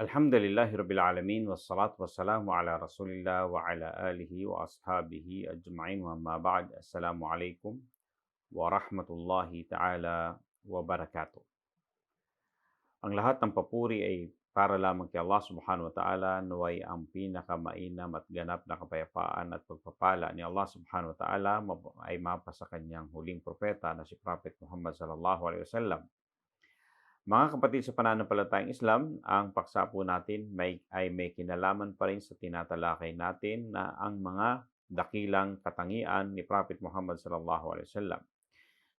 Alhamdulillahirabbil alamin wassalatu wassalamu ala Rasulillah wa ala alihi wa ashabihi ajma'in wa amma ba'd. Assalamualaikum warahmatullahi ta'ala wabarakatuh. Ang lahat ng papuri ay para lamang kay Allah Subhanahu wa Ta'ala. Naway ang pinakamainam at ganap na kapayapaan at pagpapala ni Allah Subhanahu wa Ta'ala ay mapa sa kanyang huling propeta na si Prophet Muhammad sallallahu alaihi wasallam. Mga kapatid sa pananampalatayang Islam, ang paksa po natin ay may kinalaman pa rin sa tinatalakay natin na ang mga dakilang katangian ni Prophet Muhammad sallallahu alaihi wasallam.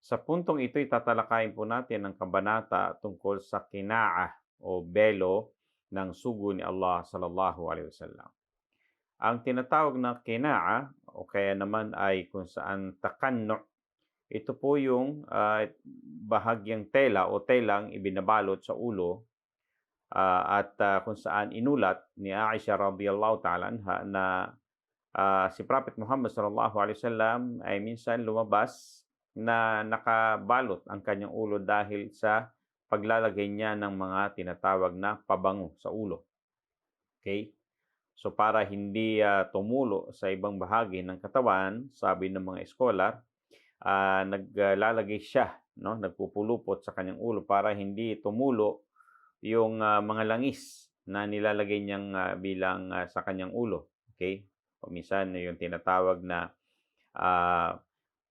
Sa puntong ito, tatalakayin po natin ang kabanata tungkol sa kinaa o belo ng sugo ni Allah sallallahu alaihi wasallam. Ang tinatawag na kinaa o kaya naman ay kung saan takannu, ito po yung bahagyang tela o telang ibinabalot sa ulo at kung saan inulat ni Aisha radhiyallahu ta'ala anha na si Prophet Muhammad sallallahu alaihi wasallam ay minsan lumabas na nakabalot ang kanyang ulo dahil sa paglalagay niya ng mga tinatawag na pabango sa ulo. Okay? So para hindi tumulo sa ibang bahagi ng katawan, sabi ng mga scholar, naglalagay siya, no, nagpupulupot sa kanyang ulo para hindi tumulo yung mga langis na nilalagay niyang bilang sa kanyang ulo. Okay? O minsan yung tinatawag na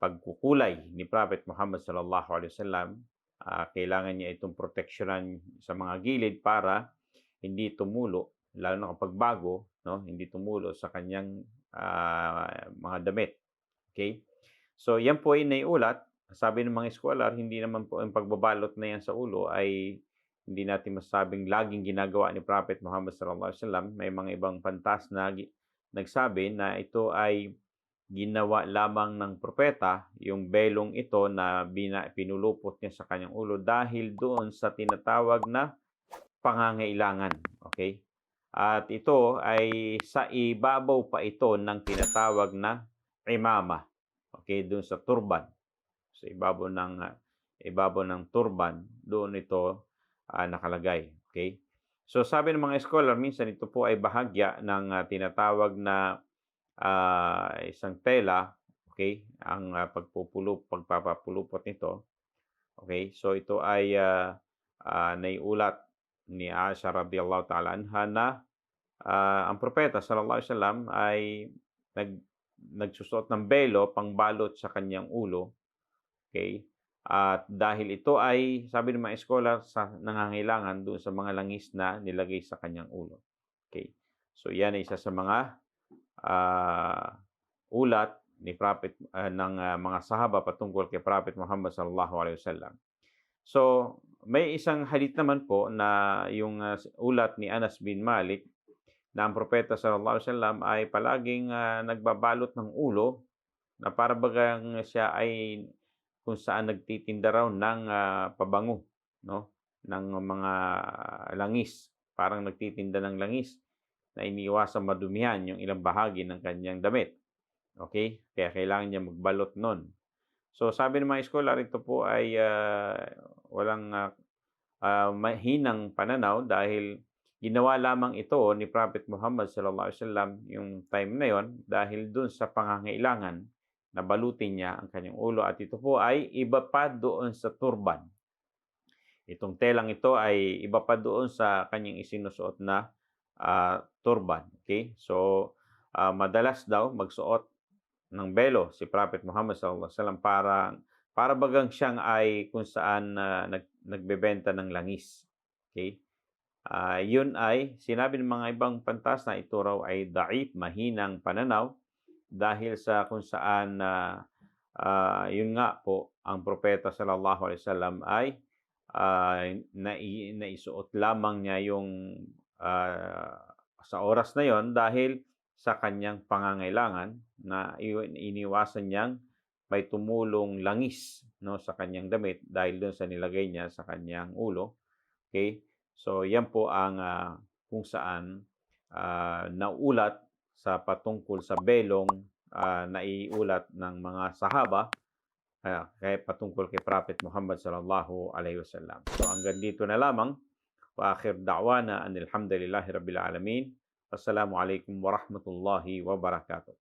pagkukulay ni Prophet Muhammad sallallahu alaihi wasallam, kailangan niya itong proteksyonan sa mga gilid para hindi tumulo, lalo na kapag bago, no, hindi tumulo sa kanyang mga damit. Okay? So yan po ay naiulat. Sabi ng mga scholar, hindi naman po ang pagbabalot na yan sa ulo ay hindi natin masabing laging ginagawa ni Prophet Muhammad sallallahu alaihi wasallam. May mga ibang pantas na nagsabi na ito ay ginawa lamang ng propeta, yung belong ito na pinulupot niya sa kanyang ulo dahil doon sa tinatawag na pangangailangan. Okay? At ito ay sa ibabaw pa ito ng tinatawag na imama. Okay, doon sa turban. Sa ibabaw ng turban, doon ito nakalagay. Okay? So sabi ng mga scholar, minsan ito po ay bahagya ng tinatawag na isang tela, okay? Ang pagpapapulupot nito. Okay? So ito ay naiulat ni Aisha radhiyallahu ta'ala anha na ang propeta sallallahu alaihi wasallam ay nagsusuot ng belo pangbalot sa kanyang ulo. Okay? At dahil ito ay, sabi ng mga scholar, sa nangangailangan doon sa mga langis na nilagay sa kanyang ulo. Okay? So yan ay isa sa mga ulat ni Prophet ng mga sahaba patungkol kay Prophet Muhammad sallallahu alaihi wasallam. So may isang hadith naman po na yung ulat ni Anas bin Malik na ang propeta sallallahu alaihi wasallam ay palaging nagbabalot ng ulo na para bagang siya ay kung saan nagtitinda raw ng pabango, no, ng mga langis, parang nagtitinda ng langis na iniiwasang madumihan yung ilang bahagi ng kanyang damit. Okay? Kaya kailangan niya magbalot nun. So sabi ng mga scholar, ito po ay walang mahinang pananaw dahil ginawa lamang ito ni Prophet Muhammad sallallahu alaihi wasallam yung time na yon dahil dun sa pangangailangan na balutin niya ang kanyang ulo, at ito po ay iba pa doon sa turban. Itong telang ito ay iba pa doon sa kanyang isinusuot na turban. Okay? So madalas daw magsuot ng belo si Prophet Muhammad sallallahu alaihi wasallam para bagang siyang ay kung saan nagbebenta ng langis. Okay? Yun ay sinabi ng mga ibang pantas na ito raw ay daif, mahinang pananaw dahil sa kung saan yun nga po ang propeta sallallahu alaihi wasallam ay naisuot lamang niya yung sa oras na yon dahil sa kanyang pangangailangan na iniwasan niyang may tumulong langis, no, sa kanyang damit dahil doon sa nilagay niya sa kanyang ulo. Okay? So yan po ang kung saan naulat sa patungkol sa belong naiulat ng mga sahaba kay patungkol kay Prophet Muhammad sallallahu alaihi wasallam. So hanggang dito na lamang. Wa akhir da'wana anil hamdalillahi rabbil alamin. Wassalamualaikum warahmatullahi wabarakatuh.